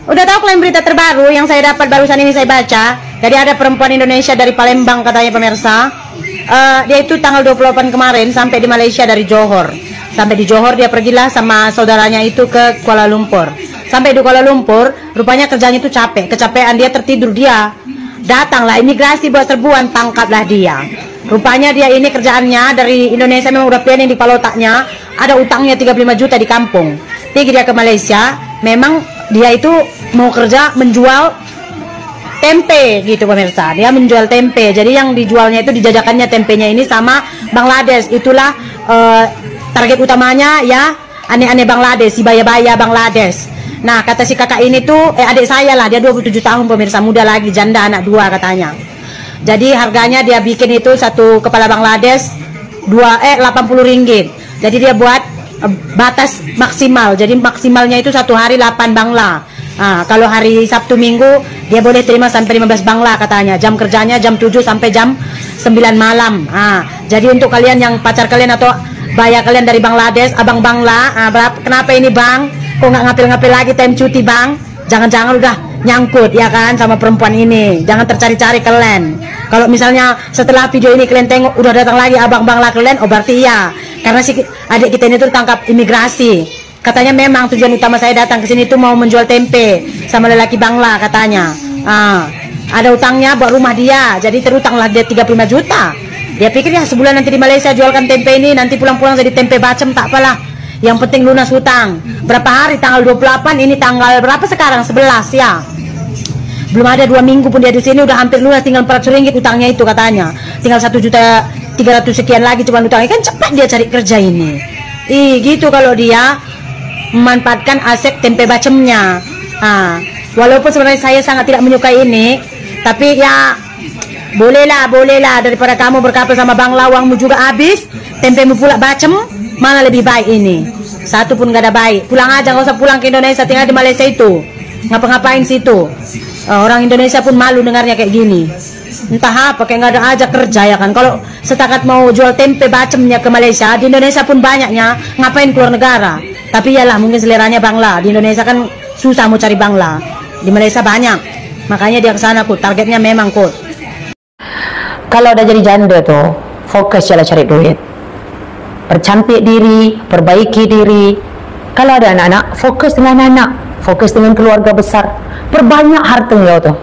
Udah tahu klaim berita terbaru yang saya dapat barusan ini saya baca. Jadi ada perempuan Indonesia dari Palembang katanya pemirsa. Dia itu tanggal 28 kemarin sampai di Malaysia dari Johor. Sampai di Johor dia pergilah sama saudaranya itu ke Kuala Lumpur. Sampai di Kuala Lumpur, rupanya kerjanya itu capek. Kecapean dia tertidur dia. Datanglah imigrasi buat serbuan, tangkaplah dia. Rupanya dia ini kerjaannya dari Indonesia memang udah planning di kepala otaknya. Ada utangnya 35 juta di kampung. Pergi dia ke Malaysia, memang dia itu mau kerja menjual tempe gitu pemirsa. Dia menjual tempe. Jadi yang dijualnya itu dijajakannya tempenya ini sama Bangladesh. Itulah target utamanya ya, aneh-aneh Bangladesh, si baya-baya Bangladesh. Nah, kata si kakak ini tuh adik saya lah, dia 27 tahun pemirsa, muda lagi, janda anak 2 katanya. Jadi harganya dia bikin itu satu kepala Bangladesh 80 ringgit. Jadi dia buat batas maksimal. Jadi maksimalnya itu satu hari 8 bangla. Kalau hari Sabtu Minggu dia boleh terima sampai 15 bangla katanya. Jam kerjanya jam 7 sampai jam 9 malam. Jadi untuk kalian yang pacar kalian atau baya kalian dari Bangladesh, abang Bangla, kenapa ini bang? Kok nggak ngapil-ngapil lagi time cuti bang? Jangan-jangan udah nyangkut ya kan sama perempuan ini. Jangan tercari-cari kalian. Kalau misalnya setelah video ini kalian tengok udah datang lagi abang Bangla kalian, oh berarti iya. Karena si adik kita ini tuh tangkap imigrasi. Katanya memang tujuan utama saya datang ke sini tuh mau menjual tempe sama lelaki Bangla katanya. Ada utangnya buat rumah dia, jadi terutanglah dia 35 juta. Dia pikir ya sebulan nanti di Malaysia jualkan tempe ini, nanti pulang-pulang jadi tempe bacem tak apalah. Yang penting lunas hutang. Berapa hari? Tanggal 28, ini tanggal berapa sekarang? 11 ya. Belum ada 2 minggu pun dia di sini udah hampir lunas, tinggal 400 ringgit utangnya itu katanya. Tinggal 1.300.000 sekian lagi cuma utangnya. Kan cepat dia cari kerja ini. Gitu kalau dia memanfaatkan aset tempe bacemnya. Walaupun sebenarnya saya sangat tidak menyukai ini, tapi ya bolehlah daripada kamu berkapal sama Bang Lawangmu juga habis, tempemu pula bacem, mana lebih baik ini? Satu pun gak ada baik. Pulang aja, gak usah pulang ke Indonesia, tinggal di Malaysia itu. Ngapa-ngapain situ? Orang Indonesia pun malu dengarnya kayak gini. Entah apa, kayak gak ada aja kerja ya kan. Kalau setakat mau jual tempe bacemnya ke Malaysia, di Indonesia pun banyaknya, ngapain keluar negara? Tapi iyalah mungkin seleranya Bangla. Di Indonesia kan susah mau cari Bangla. Di Malaysia banyak. Makanya dia ke sana kut. Targetnya memang kut. Kalau udah jadi janda tuh, fokus jalan cari duit. Percantik diri, perbaiki diri. Kalau ada anak-anak, fokus dengan anak, fokus dengan keluarga besar, perbanyak hartanya tuh,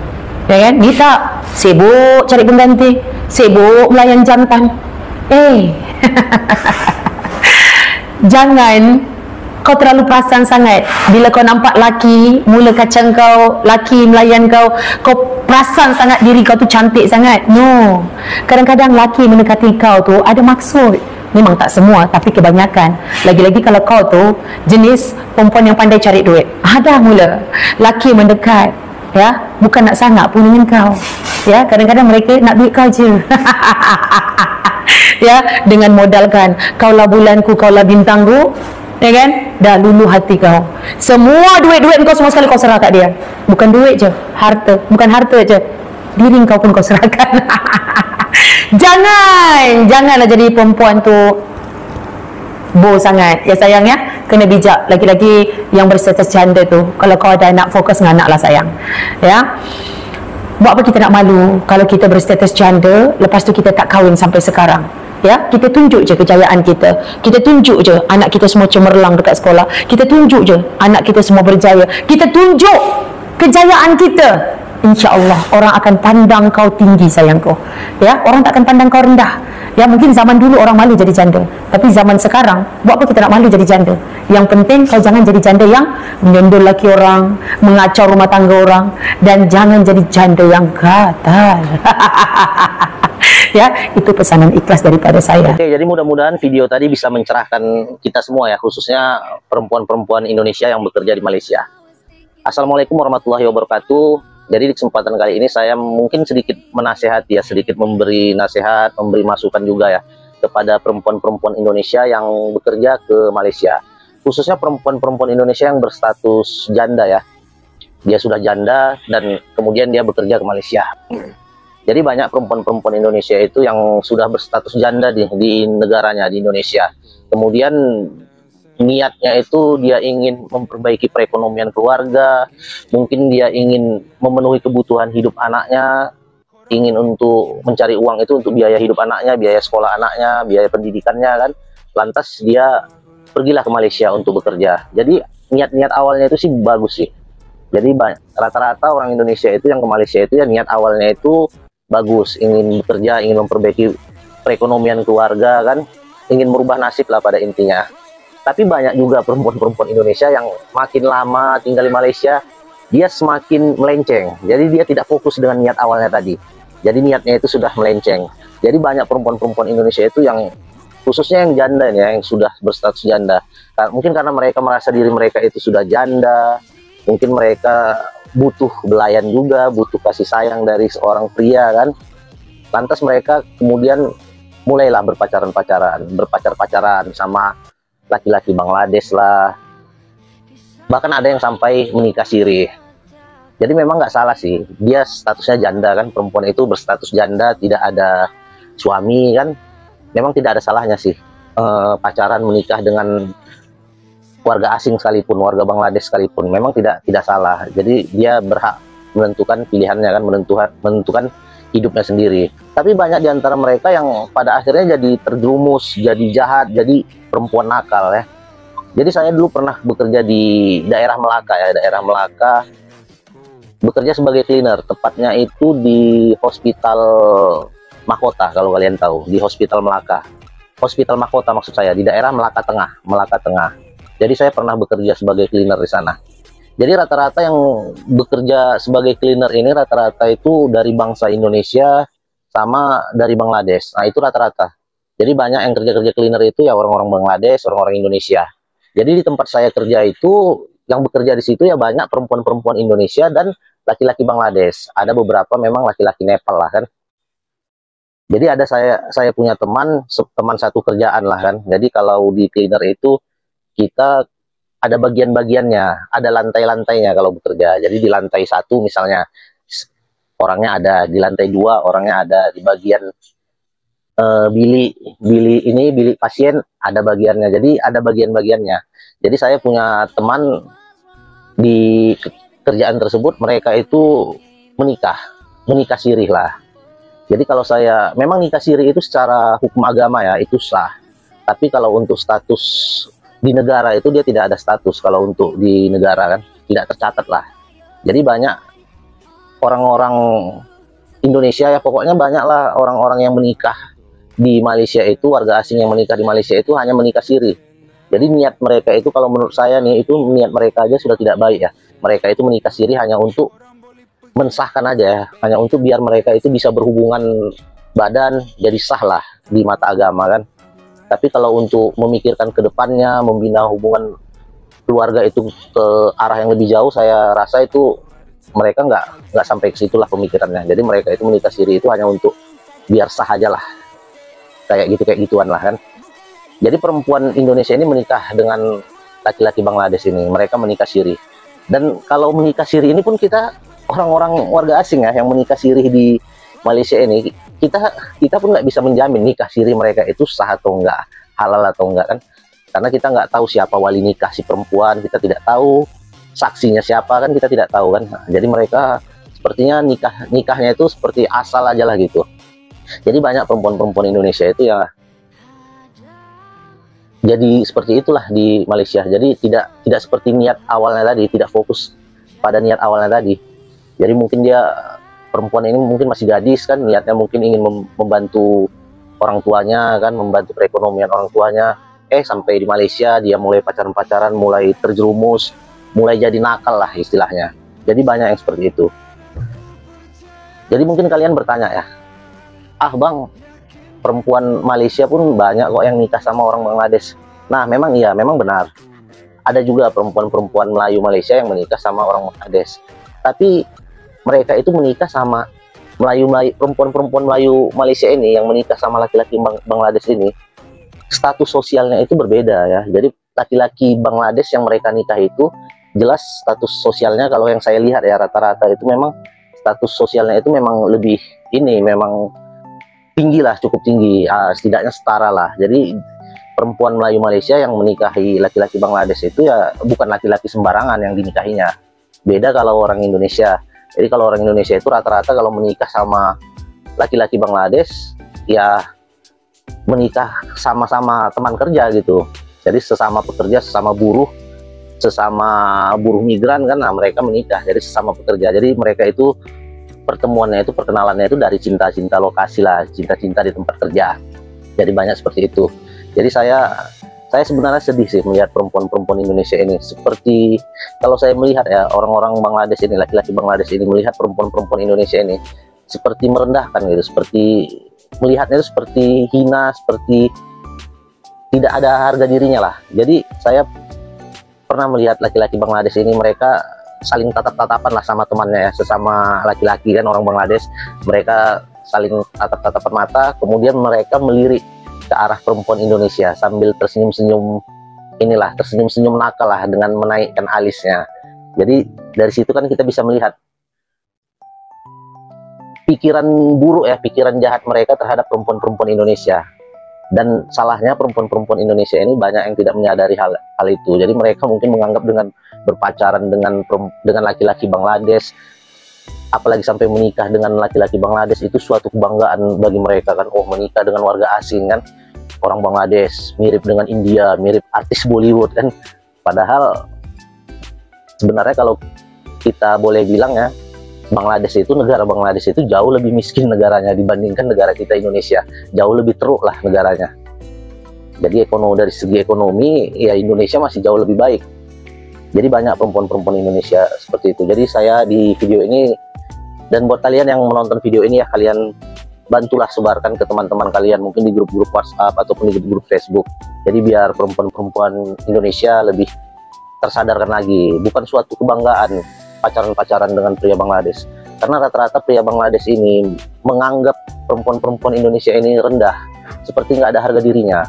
ya kan? Kita sibuk cari pengganti, sibuk melayan jantan. Jangan kau terlalu perasan sangat. Bila kau nampak laki mula kacang kau, laki melayan kau, kau perasan sangat diri kau tu cantik sangat. No, kadang-kadang laki mendekati kau tu ada maksud. Memang tak semua, tapi kebanyakan. Lagi-lagi kalau kau tu jenis perempuan yang pandai cari duit, ada mula laki mendekat, ya, bukan nak sangat pun dengan kau, ya. Kadang-kadang mereka nak duit kau je. Ya, dengan modalkan kaulah bulanku, kaulah bintangku, ya kan, dah luluh hati kau. Semua duit-duit kau semua sekali kau serah kat dia. Bukan duit je, harta. Bukan harta je, diri kau pun kau serahkan. Janganlah jadi perempuan tu bo sangat. Ya sayang ya, kena bijak. Lagi-lagi yang berstatus janda tu, kalau kau ada anak, fokus dengan anak lah sayang. Ya, buat apa kita nak malu kalau kita berstatus janda, lepas tu kita tak kahwin sampai sekarang. Ya, kita tunjuk je kejayaan kita. Kita tunjuk je anak kita semua cemerlang dekat sekolah. Kita tunjuk je anak kita semua berjaya. Kita tunjuk kejayaan kita. InsyaAllah orang akan pandang kau tinggi sayangku. Ya, orang tak akan pandang kau rendah. Ya, mungkin zaman dulu orang malu jadi janda, tapi zaman sekarang buat apa kita nak malu jadi janda? Yang penting kau jangan jadi janda yang menyundul laki orang, mengacau rumah tangga orang, dan jangan jadi janda yang gatal. Ya, itu pesanan ikhlas daripada saya. Oke, jadi mudah-mudahan video tadi bisa mencerahkan kita semua ya, khususnya perempuan-perempuan Indonesia yang bekerja di Malaysia. Assalamualaikum warahmatullahi wabarakatuh. Jadi di kesempatan kali ini saya mungkin sedikit menasehati ya, sedikit memberi nasihat, memberi masukan juga ya kepada perempuan-perempuan Indonesia yang bekerja ke Malaysia. Khususnya perempuan-perempuan Indonesia yang berstatus janda ya. Dia sudah janda dan kemudian dia bekerja ke Malaysia. Jadi banyak perempuan-perempuan Indonesia itu yang sudah berstatus janda di negaranya, di Indonesia. Kemudian niatnya itu dia ingin memperbaiki perekonomian keluarga, mungkin dia ingin memenuhi kebutuhan hidup anaknya, ingin untuk mencari uang itu untuk biaya hidup anaknya, biaya sekolah anaknya, biaya pendidikannya kan. Lantas dia pergilah ke Malaysia untuk bekerja. Jadi niat-niat awalnya itu sih bagus sih. Jadi rata-rata orang Indonesia itu yang ke Malaysia itu ya niat awalnya itu bagus, ingin bekerja, ingin memperbaiki perekonomian keluarga kan, ingin merubah nasib lah pada intinya. Tapi banyak juga perempuan-perempuan Indonesia yang makin lama tinggal di Malaysia, dia semakin melenceng. Jadi dia tidak fokus dengan niat awalnya tadi. Jadi niatnya itu sudah melenceng. Jadi banyak perempuan-perempuan Indonesia itu yang khususnya yang janda ya, yang sudah berstatus janda. Mungkin karena mereka merasa diri mereka itu sudah janda, mungkin mereka butuh belayan juga, butuh kasih sayang dari seorang pria kan. Lantas mereka kemudian mulailah berpacar-pacaran sama laki-laki Bangladesh lah, bahkan ada yang sampai menikah siri. Jadi memang nggak salah sih, dia statusnya janda kan, perempuan itu berstatus janda, tidak ada suami kan, memang tidak ada salahnya sih pacaran menikah dengan warga asing sekalipun, warga Bangladesh sekalipun, memang tidak salah. Jadi dia berhak menentukan pilihannya kan, menentukan hidupnya sendiri. Tapi banyak diantara mereka yang pada akhirnya jadi terjerumus, jadi jahat, jadi perempuan nakal ya. Jadi saya dulu pernah bekerja di daerah Melaka ya, daerah Melaka, bekerja sebagai cleaner, tepatnya itu di Hospital Mahkota, kalau kalian tahu, di Hospital Melaka. Hospital Mahkota maksud saya, di daerah Melaka Tengah, Melaka Tengah. Jadi saya pernah bekerja sebagai cleaner di sana. Jadi rata-rata yang bekerja sebagai cleaner ini rata-rata itu dari bangsa Indonesia sama dari Bangladesh. Nah itu rata-rata. Jadi banyak yang kerja-kerja cleaner itu ya orang-orang Bangladesh, orang-orang Indonesia. Jadi di tempat saya kerja itu yang bekerja di situ ya banyak perempuan-perempuan Indonesia dan laki-laki Bangladesh. Ada beberapa memang laki-laki Nepal lah kan. Jadi ada saya punya teman satu kerjaan lah kan. Jadi kalau di cleaner itu kita ada bagian-bagiannya, ada lantai-lantainya kalau bekerja. Jadi di lantai 1 misalnya orangnya ada, di lantai 2 orangnya ada, di bagian bilik pasien ada bagiannya. Jadi ada bagian-bagiannya. Jadi saya punya teman di kerjaan tersebut, mereka itu menikah sirih lah. Jadi kalau saya memang nikah siri itu secara hukum agama ya itu sah. Tapi kalau untuk status di negara itu dia tidak ada status. Kalau untuk di negara kan tidak tercatat lah. Jadi banyak orang-orang Indonesia ya, pokoknya banyak lah orang-orang yang menikah di Malaysia itu, warga asing yang menikah di Malaysia itu hanya menikah siri. Jadi niat mereka itu kalau menurut saya nih, itu niat mereka aja sudah tidak baik ya. Mereka itu menikah siri hanya untuk mensahkan aja ya, hanya untuk biar mereka itu bisa berhubungan badan, jadi sah lah di mata agama kan. Tapi kalau untuk memikirkan ke depannya, membina hubungan keluarga itu ke arah yang lebih jauh, saya rasa itu mereka nggak sampai ke situlah pemikirannya. Jadi mereka itu menikah siri itu hanya untuk biar sah aja lah, kayak gituan lah kan. Jadi perempuan Indonesia ini menikah dengan laki-laki Bangladesh ini, mereka menikah siri. Dan kalau menikah siri ini pun kita orang-orang warga asing ya yang menikah siri di Malaysia ini, kita pun nggak bisa menjamin nikah siri mereka itu sah atau enggak, halal atau enggak kan, karena kita nggak tahu siapa wali nikah si perempuan, kita tidak tahu saksinya siapa kan, kita tidak tahu kan. Nah, jadi mereka sepertinya nikahnya itu seperti asal aja lah gitu. Jadi banyak perempuan-perempuan Indonesia itu ya jadi seperti itulah di Malaysia. Jadi tidak seperti niat awalnya tadi, tidak fokus pada niat awalnya tadi. Jadi mungkin dia, perempuan ini mungkin masih gadis kan, niatnya mungkin ingin membantu orang tuanya kan, membantu perekonomian orang tuanya. Sampai di Malaysia dia mulai pacaran-pacaran, mulai terjerumus, mulai jadi nakal lah istilahnya. Jadi banyak yang seperti itu. Jadi mungkin kalian bertanya ya, bang, perempuan Malaysia pun banyak kok yang nikah sama orang Bangladesh. Nah memang iya, memang benar. Ada juga perempuan-perempuan Melayu Malaysia yang menikah sama orang Bangladesh. Tapi mereka itu menikah sama perempuan-perempuan Melayu Malaysia ini yang menikah sama laki-laki Bangladesh ini, status sosialnya itu berbeda ya. Jadi laki-laki Bangladesh yang mereka nikah itu jelas status sosialnya, kalau yang saya lihat ya rata-rata itu memang status sosialnya itu memang lebih ini, memang tinggi lah, cukup tinggi, setidaknya setara lah. Jadi perempuan Melayu Malaysia yang menikahi laki-laki Bangladesh itu ya bukan laki-laki sembarangan yang dinikahinya. Beda kalau orang Indonesia. Jadi kalau orang Indonesia itu rata-rata kalau menikah sama laki-laki Bangladesh ya menikah sama-sama teman kerja gitu. Jadi sesama pekerja, sesama buruh migran kan, nah mereka menikah jadi sesama pekerja. Jadi mereka itu pertemuannya itu, perkenalannya itu dari cinta-cinta lokasi lah, cinta-cinta di tempat kerja. Jadi banyak seperti itu. Jadi saya sebenarnya sedih sih melihat perempuan-perempuan Indonesia ini. Seperti kalau saya melihat ya, orang-orang Bangladesh ini, laki-laki Bangladesh ini melihat perempuan-perempuan Indonesia ini seperti merendahkan gitu, seperti melihatnya itu seperti hina, seperti tidak ada harga dirinya lah. Jadi saya pernah melihat laki-laki Bangladesh ini, mereka saling tatap-tatapan lah sama temannya ya, sesama laki-laki kan orang Bangladesh. Mereka saling tatap-tatapan mata, kemudian mereka melirik ke arah perempuan Indonesia sambil tersenyum-senyum tersenyum-senyum nakal lah dengan menaikkan alisnya. Jadi dari situ kan kita bisa melihat pikiran buruk ya, pikiran jahat mereka terhadap perempuan-perempuan Indonesia. Dan salahnya perempuan-perempuan Indonesia ini banyak yang tidak menyadari hal itu. Jadi mereka mungkin menganggap dengan berpacaran dengan laki-laki Bangladesh, apalagi sampai menikah dengan laki-laki Bangladesh, itu suatu kebanggaan bagi mereka kan. Oh, menikah dengan warga asing kan, orang Bangladesh, mirip dengan India, mirip artis Bollywood kan. Padahal sebenarnya kalau kita boleh bilang ya, negara Bangladesh itu jauh lebih miskin negaranya dibandingkan negara kita Indonesia. Jauh lebih teruk lah negaranya. Jadi dari segi ekonomi ya Indonesia masih jauh lebih baik. Jadi banyak perempuan-perempuan Indonesia seperti itu. Jadi saya di video ini, dan buat kalian yang menonton video ini ya, kalian bantulah sebarkan ke teman-teman kalian, mungkin di grup-grup WhatsApp ataupun di grup Facebook. Jadi biar perempuan-perempuan Indonesia lebih tersadarkan lagi. Bukan suatu kebanggaan pacaran-pacaran dengan pria Bangladesh, karena rata-rata pria Bangladesh ini menganggap perempuan-perempuan Indonesia ini rendah, seperti nggak ada harga dirinya.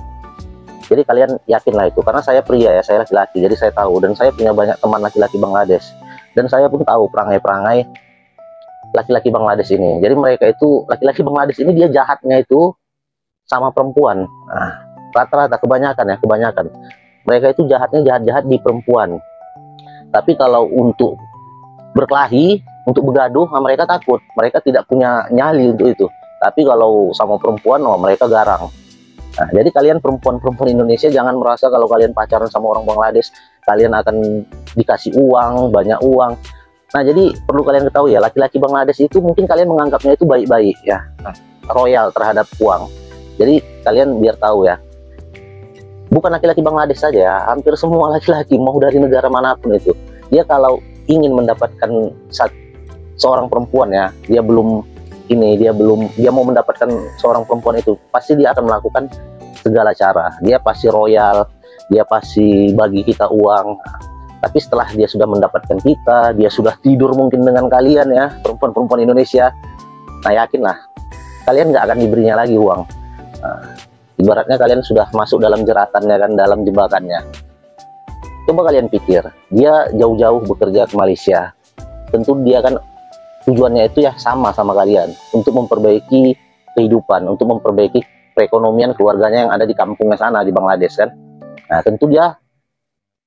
Jadi kalian yakinlah itu, karena saya pria ya, saya laki-laki, jadi saya tahu, dan saya punya banyak teman laki-laki Bangladesh, dan saya pun tahu perangai-perangai laki-laki Bangladesh ini. Jadi mereka itu, laki-laki Bangladesh ini dia jahatnya itu sama perempuan. Nah, rata-rata kebanyakan mereka itu jahatnya jahat-jahat di perempuan. Tapi kalau untuk berkelahi, untuk begaduh, nah mereka takut, mereka tidak punya nyali untuk itu. Tapi kalau sama perempuan, oh mereka garang. Nah, jadi kalian perempuan-perempuan Indonesia jangan merasa kalau kalian pacaran sama orang Bangladesh, kalian akan dikasih uang, banyak uang. Nah, jadi perlu kalian ketahui ya, laki-laki Bangladesh itu mungkin kalian menganggapnya itu baik-baik ya, royal terhadap uang. Jadi kalian biar tahu ya, bukan laki-laki Bangladesh saja ya, hampir semua laki-laki mau dari negara manapun itu, dia kalau ingin mendapatkan seorang perempuan ya, dia mau mendapatkan seorang perempuan itu, pasti dia akan melakukan segala cara. Dia pasti royal, dia pasti bagi kita uang. Tapi setelah dia sudah mendapatkan kita, dia sudah tidur mungkin dengan kalian ya, perempuan-perempuan Indonesia, nah yakinlah kalian nggak akan diberinya lagi uang. Nah, ibaratnya kalian sudah masuk dalam jeratannya kan, dalam jebakannya. Coba kalian pikir, dia jauh-jauh bekerja ke Malaysia, tentu dia kan tujuannya itu ya sama kalian, untuk memperbaiki kehidupan, untuk memperbaiki perekonomian keluarganya yang ada di kampungnya sana, di Bangladesh kan. Nah tentu dia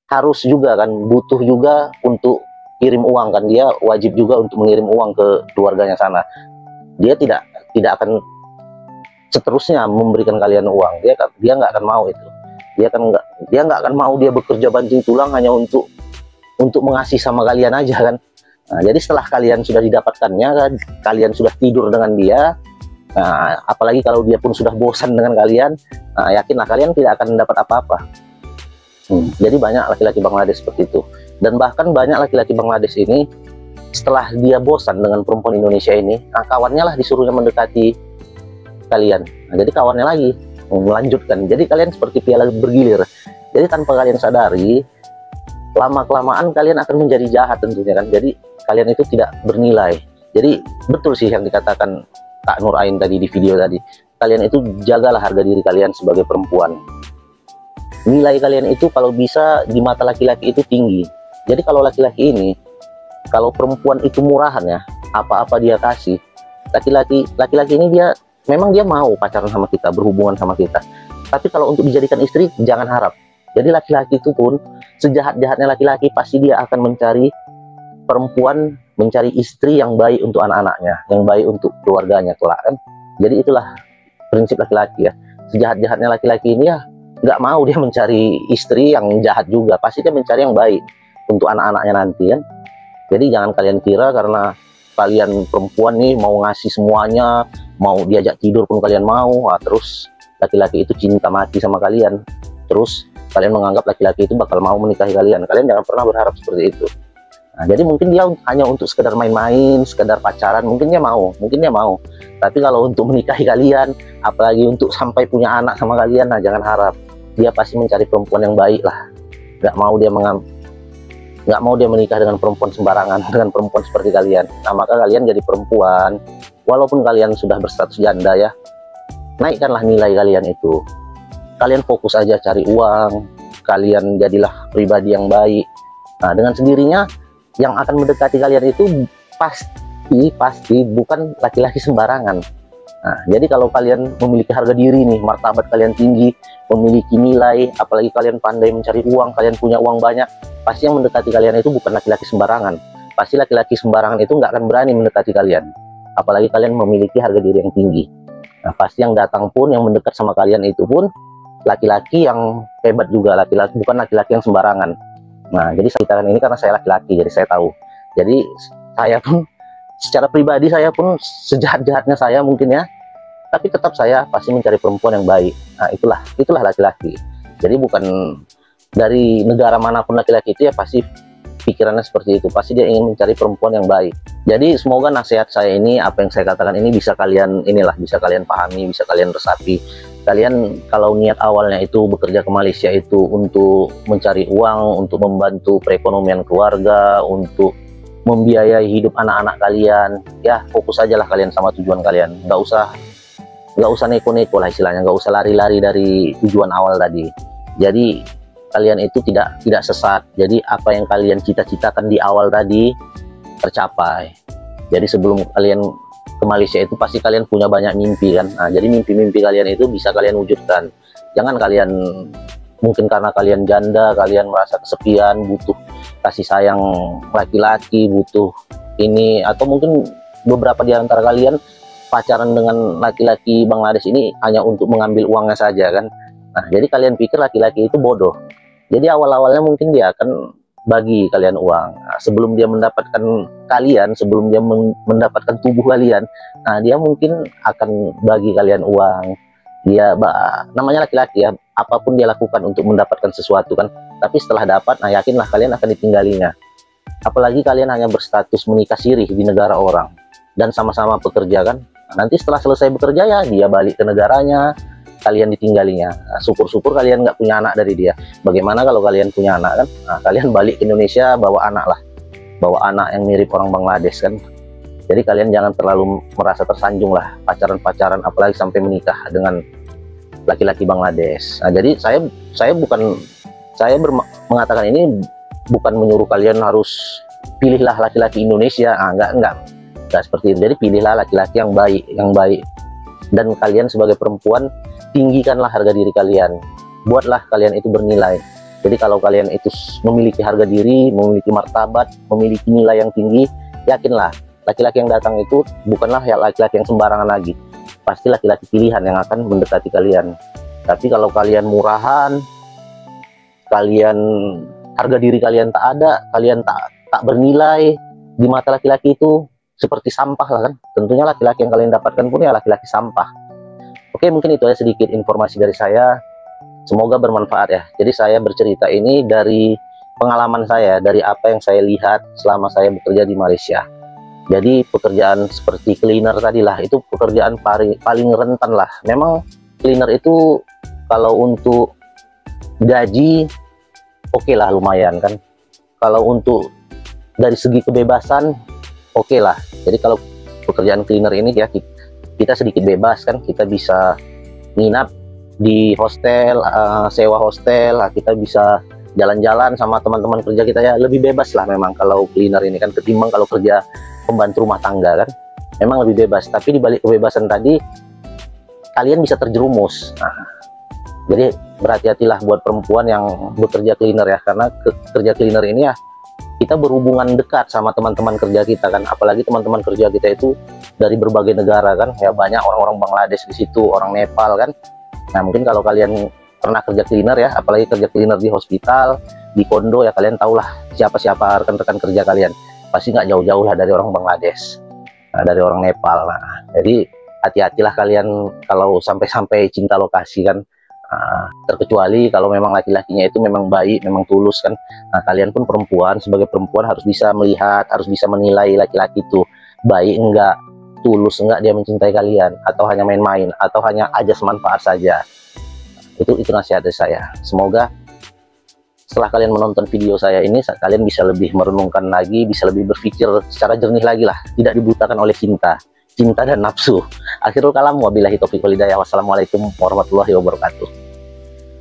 harus juga kan, butuh juga untuk kirim uang kan, dia wajib juga untuk mengirim uang ke keluarganya sana. Dia tidak akan seterusnya memberikan kalian uang, dia nggak akan mau itu. Dia nggak akan mau dia bekerja banting tulang hanya untuk mengasih sama kalian aja kan. Nah, jadi setelah kalian sudah didapatkannya kan, kalian sudah tidur dengan dia, nah, apalagi kalau dia pun sudah bosan dengan kalian, nah, yakinlah kalian tidak akan dapat apa-apa. Jadi banyak laki-laki Bangladesh seperti itu, dan bahkan banyak laki-laki Bangladesh ini setelah dia bosan dengan perempuan Indonesia ini, nah, kawannya lah disuruhnya mendekati kalian. Nah, jadi kawannya lagi melanjutkan. Jadi kalian seperti piala bergilir. Jadi tanpa kalian sadari, lama-kelamaan kalian akan menjadi jahat tentunya kan. Jadi kalian itu tidak bernilai. Jadi betul sih yang dikatakan Kak Nur Ain tadi di video tadi. Kalian itu jagalah harga diri kalian sebagai perempuan. Nilai kalian itu kalau bisa di mata laki-laki itu tinggi. Jadi kalau laki-laki ini, kalau perempuan itu murahan ya, apa-apa dia kasih. Laki-laki ini dia memang dia mau pacaran sama kita, berhubungan sama kita. Tapi kalau untuk dijadikan istri, jangan harap. Jadi laki-laki itu pun, sejahat-jahatnya laki-laki, pasti dia akan mencari perempuan, mencari istri yang baik untuk anak-anaknya, yang baik untuk keluarganya kelak kan. Jadi itulah prinsip laki-laki ya. Sejahat-jahatnya laki-laki ini ya nggak mau dia mencari istri yang jahat juga, pasti dia mencari yang baik untuk anak-anaknya nanti kan. Jadi jangan kalian kira karena kalian perempuan nih mau ngasih semuanya, mau diajak tidur pun kalian mau, terus laki-laki itu cinta mati sama kalian, terus kalian menganggap laki-laki itu bakal mau menikahi kalian. Kalian jangan pernah berharap seperti itu. Nah, jadi mungkin dia hanya untuk sekedar main-main, sekedar pacaran, mungkin dia mau. Tapi kalau untuk menikahi kalian, apalagi untuk sampai punya anak sama kalian, nah jangan harap. Dia pasti mencari perempuan yang baik lah. Nggak mau dia menikah dengan perempuan sembarangan, dengan perempuan seperti kalian. Nah, maka kalian jadi perempuan, walaupun kalian sudah berstatus janda ya, naikkanlah nilai kalian itu. Kalian fokus aja cari uang, kalian jadilah pribadi yang baik. Nah, dengan sendirinya yang akan mendekati kalian itu pasti bukan laki-laki sembarangan. Nah, jadi kalau kalian memiliki harga diri nih, martabat kalian tinggi, memiliki nilai, apalagi kalian pandai mencari uang, kalian punya uang banyak, pasti yang mendekati kalian itu bukan laki-laki sembarangan. Pasti laki-laki sembarangan itu nggak akan berani mendekati kalian, apalagi kalian memiliki harga diri yang tinggi. Nah, pasti yang datang pun, yang mendekat sama kalian itu pun laki-laki yang hebat juga, bukan laki-laki yang sembarangan. Nah, jadi saya ceritakan ini karena saya laki-laki, jadi saya tahu. Jadi saya pun secara pribadi, saya pun sejahat-jahatnya saya mungkin ya, tapi tetap saya pasti mencari perempuan yang baik. Nah, itulah laki-laki. Jadi bukan dari negara manapun laki-laki itu ya pasti pikirannya seperti itu. Pasti dia ingin mencari perempuan yang baik. Jadi semoga nasihat saya ini, apa yang saya katakan ini bisa kalian bisa kalian pahami, bisa kalian resapi. Kalian kalau niat awalnya itu bekerja ke Malaysia itu untuk mencari uang, untuk membantu perekonomian keluarga, untuk membiayai hidup anak-anak kalian, ya fokus aja lah kalian sama tujuan kalian. Nggak usah neko-neko lah istilahnya, nggak usah lari-lari dari tujuan awal tadi. Jadi kalian itu tidak sesat. Jadi apa yang kalian cita-citakan di awal tadi tercapai. Jadi sebelum kalian ke Malaysia itu pasti kalian punya banyak mimpi kan. Nah, jadi mimpi-mimpi kalian itu bisa kalian wujudkan. Jangan kalian, mungkin karena kalian janda, kalian merasa kesepian, butuh kasih sayang laki-laki, butuh ini, atau mungkin beberapa di antara kalian pacaran dengan laki-laki Bangladesh ini hanya untuk mengambil uangnya saja kan. Nah, jadi kalian pikir laki-laki itu bodoh. Jadi awal-awalnya mungkin dia akan bagi kalian uang. Nah, sebelum dia mendapatkan kalian, sebelum dia mendapatkan tubuh kalian, nah dia mungkin akan bagi kalian uang. Dia namanya laki-laki ya, apapun dia lakukan untuk mendapatkan sesuatu kan. Tapi setelah dapat, nah yakinlah kalian akan ditinggalinya. Apalagi kalian hanya berstatus menikah sirih di negara orang dan sama-sama bekerja kan. Nah, nanti setelah selesai bekerja ya dia balik ke negaranya, kalian ditinggalinya. Nah, syukur-syukur kalian nggak punya anak dari dia. Bagaimana kalau kalian punya anak kan? Nah, kalian balik ke Indonesia bawa anak lah, bawa anak yang mirip orang Bangladesh kan. Jadi kalian jangan terlalu merasa tersanjung lah pacaran-pacaran, apalagi sampai menikah dengan laki-laki Bangladesh. Nah, jadi saya mengatakan ini bukan menyuruh kalian harus pilihlah laki-laki Indonesia. Nah, enggak seperti itu. Jadi pilihlah laki-laki yang baik. Dan kalian sebagai perempuan, tinggikanlah harga diri kalian. Buatlah kalian itu bernilai. Jadi kalau kalian itu memiliki harga diri, memiliki martabat, memiliki nilai yang tinggi, yakinlah laki-laki yang datang itu bukanlah laki-laki yang sembarangan lagi. Pasti laki-laki pilihan yang akan mendekati kalian. Tapi kalau kalian murahan, kalian harga diri kalian tak ada, kalian tak bernilai di mata laki-laki itu seperti sampah lah kan. Tentunya laki-laki yang kalian dapatkan pun ya laki-laki sampah. Oke, mungkin itu aja sedikit informasi dari saya. Semoga bermanfaat ya. Jadi saya bercerita ini dari pengalaman saya, dari apa yang saya lihat selama saya bekerja di Malaysia. Jadi pekerjaan seperti cleaner tadi lah, itu pekerjaan paling rentan lah. Memang cleaner itu kalau untuk gaji oke lah, lumayan kan. Kalau untuk dari segi kebebasan oke lah. Jadi kalau pekerjaan cleaner ini ya kita sedikit bebas kan, kita bisa nginap di hostel, sewa hostel, kita bisa jalan-jalan sama teman-teman kerja kita ya, lebih bebas lah memang kalau cleaner ini kan, ketimbang kalau kerja pembantu rumah tangga kan, memang lebih bebas. Tapi di balik kebebasan tadi kalian bisa terjerumus. Nah, Jadi berhati-hatilah buat perempuan yang bekerja cleaner ya, karena kerja cleaner ini ya kita berhubungan dekat sama teman-teman kerja kita kan, apalagi teman-teman kerja kita itu dari berbagai negara kan, ya banyak orang-orang Bangladesh di situ, orang Nepal kan. Nah mungkin kalau kalian pernah kerja cleaner ya, apalagi kerja cleaner di hospital, di kondo ya, kalian tahulah siapa-siapa rekan-rekan kerja kalian, pasti nggak jauh-jauh lah dari orang Bangladesh, dari orang Nepal. Nah jadi hati-hatilah kalian kalau sampai cinta lokasi kan. Terkecuali kalau memang laki-lakinya itu memang baik, memang tulus kan. Nah kalian pun perempuan, sebagai perempuan harus bisa melihat, harus bisa menilai laki-laki itu baik enggak, tulus enggak dia mencintai kalian, atau hanya main-main, atau hanya ajas manfaat saja. Itu nasihat dari saya. Semoga setelah kalian menonton video saya ini, kalian bisa lebih merenungkan lagi, bisa lebih berpikir secara jernih lagi lah, tidak dibutakan oleh cinta dan nafsu. Akhirul kalam, wabillahi taufiq wal hidayah. Wassalamualaikum warahmatullahi wabarakatuh.